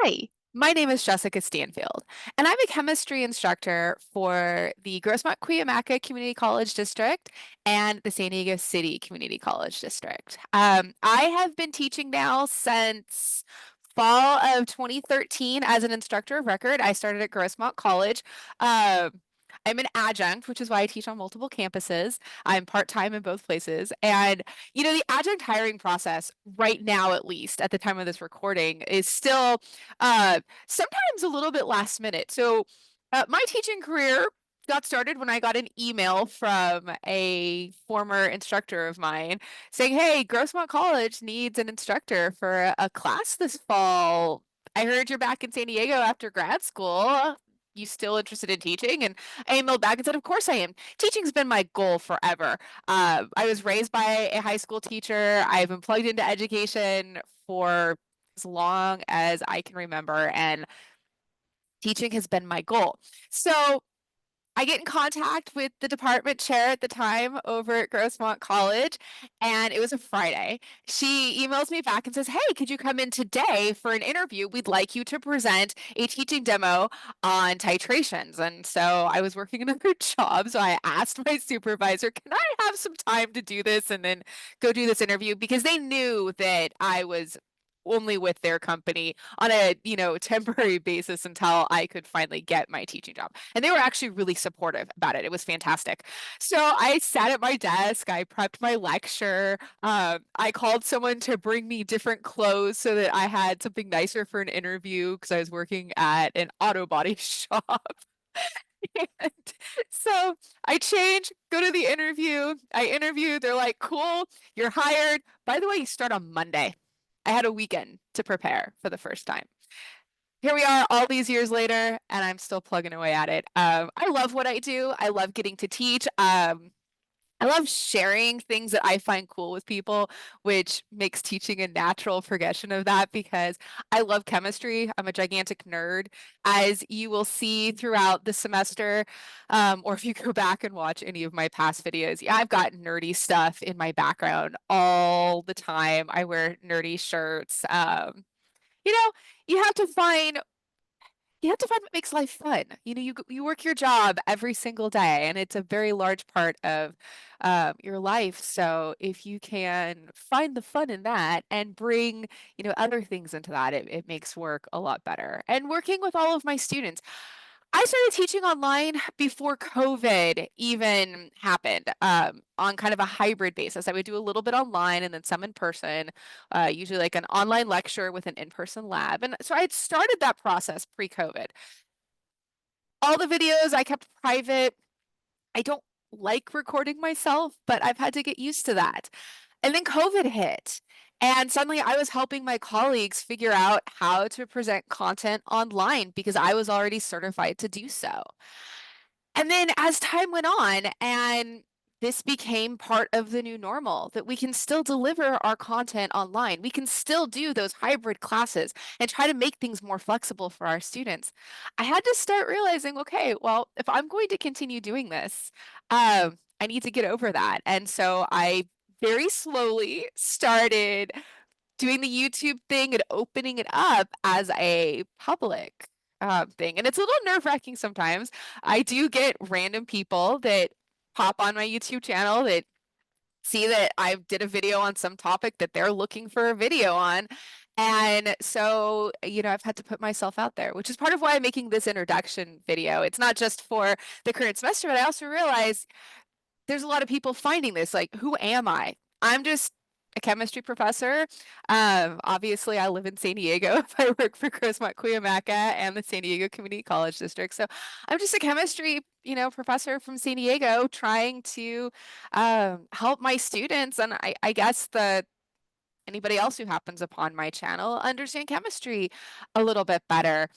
Hi, my name is Jessica Stanfield, and I'm a chemistry instructor for the Grossmont Cuyamaca Community College District and the San Diego City Community College District. I have been teaching now since fall of 2013 as an instructor of record. I started at Grossmont College. Um, I'm an adjunct, which is why I teach on multiple campuses. I'm part-time in both places. And the adjunct hiring process right now, at least at the time of this recording, is still sometimes a little bit last minute. So my teaching career got started when I got an email from a former instructor of mine saying, "Hey, Grossmont College needs an instructor for a class this fall. I heard you're back in San Diego after grad school. You still interested in teaching?" And I emailed back and said, "Of course I am. Teaching's been my goal forever. I was raised by a high school teacher. I've been plugged into education for as long as I can remember, and teaching has been my goal." So I get in contact with the department chair at the time over at Grossmont College, and it was a Friday. She emails me back and says, "Hey, could you come in today for an interview? We'd like you to present a teaching demo on titrations." And so I was working another job, so I asked my supervisor, "Can I have some time to do this and then go do this interview?" Because they knew that I was only with their company on a temporary basis until I could finally get my teaching job. And they were actually really supportive about it. It was fantastic. So I sat at my desk, I prepped my lecture, I called someone to bring me different clothes so that I had something nicer for an interview because I was working at an auto body shop. And so I change, go to the interview. I interview. They're like, "Cool, you're hired. By the way, you start on Monday." I had a weekend to prepare for the first time. Here we are all these years later, and I'm still plugging away at it. I love what I do. I love getting to teach. I love sharing things that I find cool with people, which makes teaching a natural progression of that because I love chemistry. I'm a gigantic nerd, as you will see throughout the semester. Or if you go back and watch any of my past videos, yeah, I've got nerdy stuff in my background all the time. I wear nerdy shirts. You know, you have to find what makes life fun. You work your job every single day, and it's a very large part of your life. So if you can find the fun in that and bring, other things into that, it makes work a lot better. And working with all of my students, I started teaching online before COVID even happened, on kind of a hybrid basis. I would do a little bit online and then some in person, usually like an online lecture with an in-person lab. And so I had started that process pre-COVID. All the videos I kept private. I don't like recording myself, but I've had to get used to that. And then COVID hit. And suddenly I was helping my colleagues figure out how to present content online because I was already certified to do so. And then as time went on, and this became part of the new normal, that we can still deliver our content online. We can still do those hybrid classes and try to make things more flexible for our students. I had to start realizing, okay, well, if I'm going to continue doing this, I need to get over that. And so I very slowly started doing the YouTube thing and opening it up as a public thing. And it's a little nerve-wracking sometimes. I do get random people that pop on my YouTube channel that see that I did a video on some topic that they're looking for a video on. And so, I've had to put myself out there, which is part of why I'm making this introduction video. It's not just for the current semester, but I also realize there's a lot of people finding this, like, who am I? I'm just a chemistry professor. Obviously, I live in San Diego. I work for Grossmont Cuyamaca and the San Diego Community College District. So I'm just a chemistry, professor from San Diego trying to help my students. And I guess the anybody else who happens upon my channel understand chemistry a little bit better.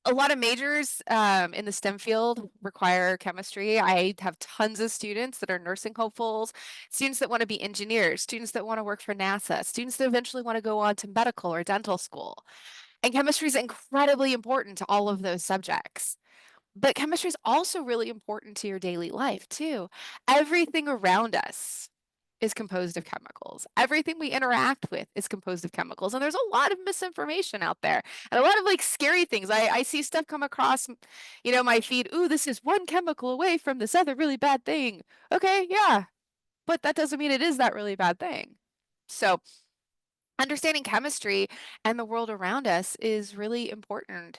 A lot of majors in the STEM field require chemistry. I have tons of students that are nursing hopefuls, students that want to be engineers, students that want to work for NASA, students that eventually want to go on to medical or dental school. And chemistry is incredibly important to all of those subjects. But chemistry is also really important to your daily life too. Everything around us. is composed of chemicals. Everything we interact with is composed of chemicals. And there's a lot of misinformation out there and a lot of like scary things. I see stuff come across, my feed. Ooh, this is one chemical away from this other really bad thing. Okay, yeah, but that doesn't mean it is that really bad thing. So understanding chemistry and the world around us is really important.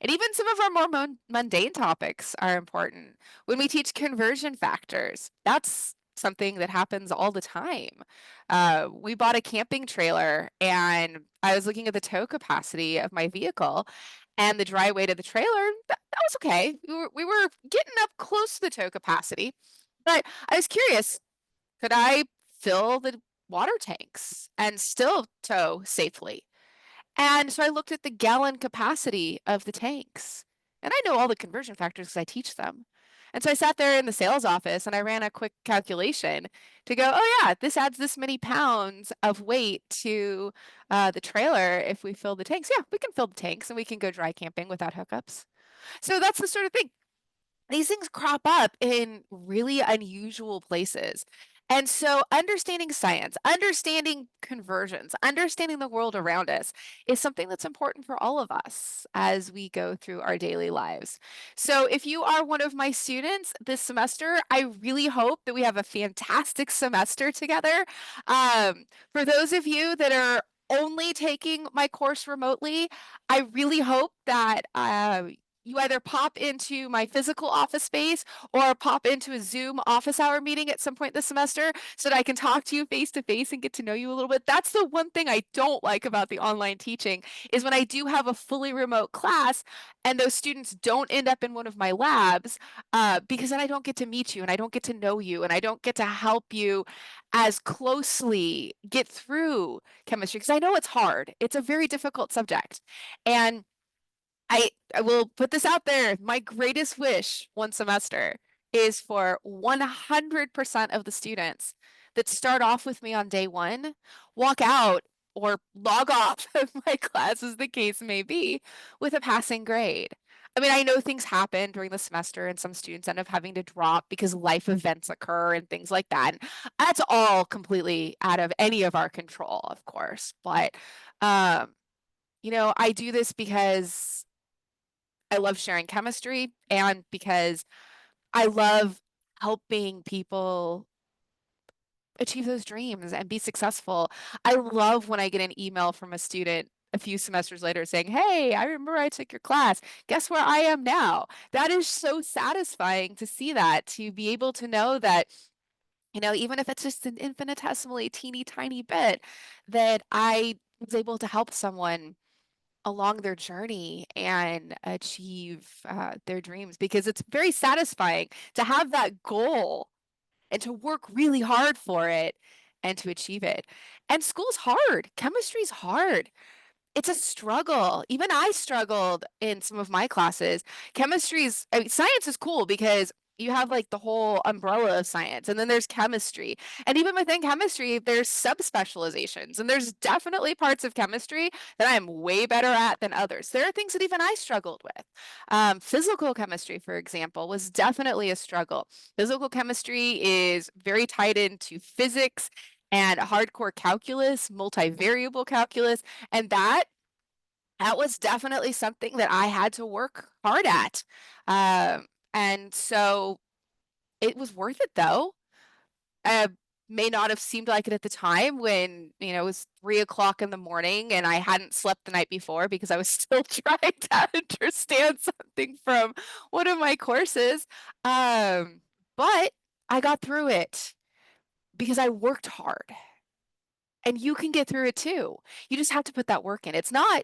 And even some of our more mundane topics are important. When we teach conversion factors, that's something that happens all the time. We bought a camping trailer and I was looking at the tow capacity of my vehicle and the dry weight of the trailer. That was okay. We were getting up close to the tow capacity, but I was curious, could I fill the water tanks and still tow safely? And so I looked at the gallon capacity of the tanks. And I know all the conversion factors because I teach them. And so I sat there in the sales office and I ran a quick calculation to go, oh yeah, this adds this many pounds of weight to the trailer if we fill the tanks. Yeah, we can fill the tanks and we can go dry camping without hookups. So that's the sort of thing. These things crop up in really unusual places. And so understanding science, understanding conversions, understanding the world around us is something that's important for all of us as we go through our daily lives. So if you are one of my students this semester, I really hope that we have a fantastic semester together. For those of you that are only taking my course remotely, I really hope that you either pop into my physical office space or pop into a Zoom office hour meeting at some point this semester so that I can talk to you face to face and get to know you a little bit. That's the one thing I don't like about the online teaching is when I do have a fully remote class and those students don't end up in one of my labs because then I don't get to meet you and I don't get to know you and I don't get to help you as closely get through chemistry because I know it's hard. It's a very difficult subject. And I will put this out there. My greatest wish one semester is for 100% of the students that start off with me on day one walk out or log off of my class, as the case may be, with a passing grade. I mean, I know things happen during the semester and some students end up having to drop because life events occur and things like that. And that's all completely out of any of our control, of course. But, I do this because I love sharing chemistry and because I love helping people achieve those dreams and be successful. I love when I get an email from a student a few semesters later saying, "Hey, I remember I took your class. Guess where I am now?" That is so satisfying to see that, to be able to know that, even if it's just an infinitesimally teeny tiny bit, that I was able to help someone along their journey and achieve their dreams because it's very satisfying to have that goal and to work really hard for it and to achieve it. And school's hard. Chemistry's hard. It's a struggle. Even I struggled in some of my classes. I mean, science is cool because you have like the whole umbrella of science, and then there's chemistry. And even within chemistry, there's subspecializations, and there's definitely parts of chemistry that I'm way better at than others. There are things that even I struggled with. Physical chemistry, for example, was definitely a struggle. Physical chemistry is very tied into physics and hardcore calculus, multivariable calculus, and that was definitely something that I had to work hard at. And so it was worth it though. Uh, may not have seemed like it at the time when, it was 3 o'clock in the morning and I hadn't slept the night before because I was still trying to understand something from one of my courses. But I got through it because I worked hard. And you can get through it too. You just have to put that work in. It's not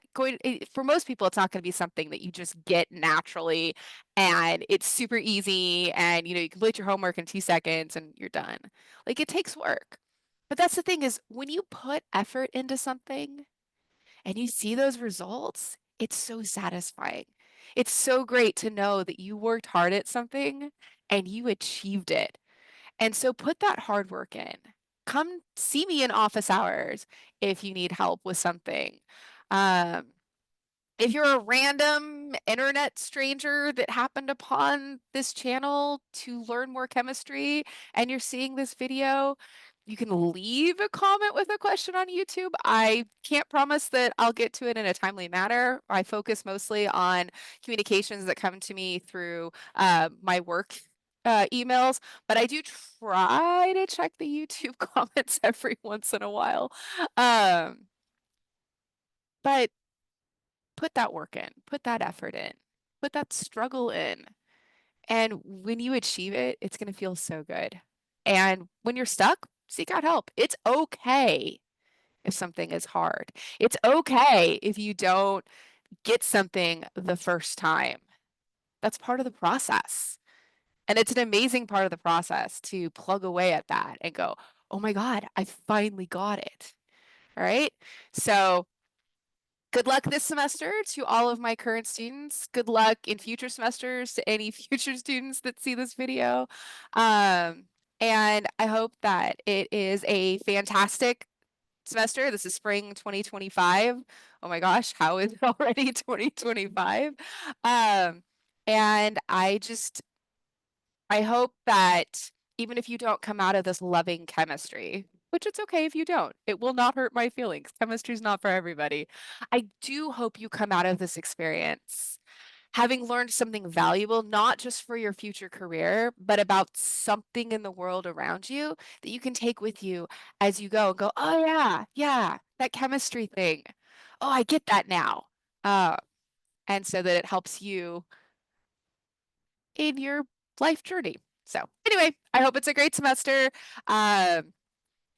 for most people, it's not going to be something that you just get naturally and it's super easy and you complete your homework in 2 seconds and you're done. Like it takes work. But that's the thing is when you put effort into something and you see those results, it's so satisfying. It's so great to know that you worked hard at something and you achieved it. And so put that hard work in. Come see me in office hours if you need help with something. Um, If you're a random internet stranger that happened upon this channel to learn more chemistry and you're seeing this video, you can leave a comment with a question on YouTube. I can't promise that I'll get to it in a timely manner. I focus mostly on communications that come to me through my work emails, but I do try to check the YouTube comments every once in a while. But put that work in, put that effort in, put that struggle in. And when you achieve it, it's going to feel so good. And when you're stuck, seek out help. It's okay if something is hard. It's okay if you don't get something the first time. That's part of the process. And it's an amazing part of the process to plug away at that and go, oh my God, I finally got it. All right. So good luck this semester to all of my current students. Good luck in future semesters to any future students that see this video. And I hope that it is a fantastic semester. This is spring 2025. Oh my gosh, how is it already 2025? And I hope that even if you don't come out of this loving chemistry, which it's okay if you don't, it will not hurt my feelings. Chemistry is not for everybody. I do hope you come out of this experience having learned something valuable, not just for your future career, but about something in the world around you that you can take with you as you go and go, oh yeah, yeah, that chemistry thing. Oh, I get that now. Uh, and so that it helps you in your life journey. So anyway, I hope it's a great semester. Um,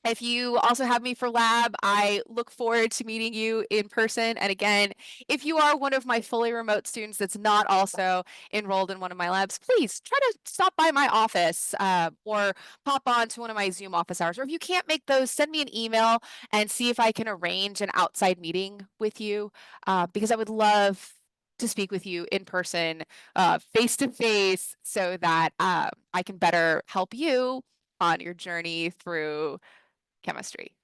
if you also have me for lab, I look forward to meeting you in person. And again, if you are one of my fully remote students that's not also enrolled in one of my labs, please try to stop by my office or pop on to one of my Zoom office hours. Or if you can't make those, send me an email and see if I can arrange an outside meeting with you because I would love to speak with you in person, face to face, so that I can better help you on your journey through chemistry.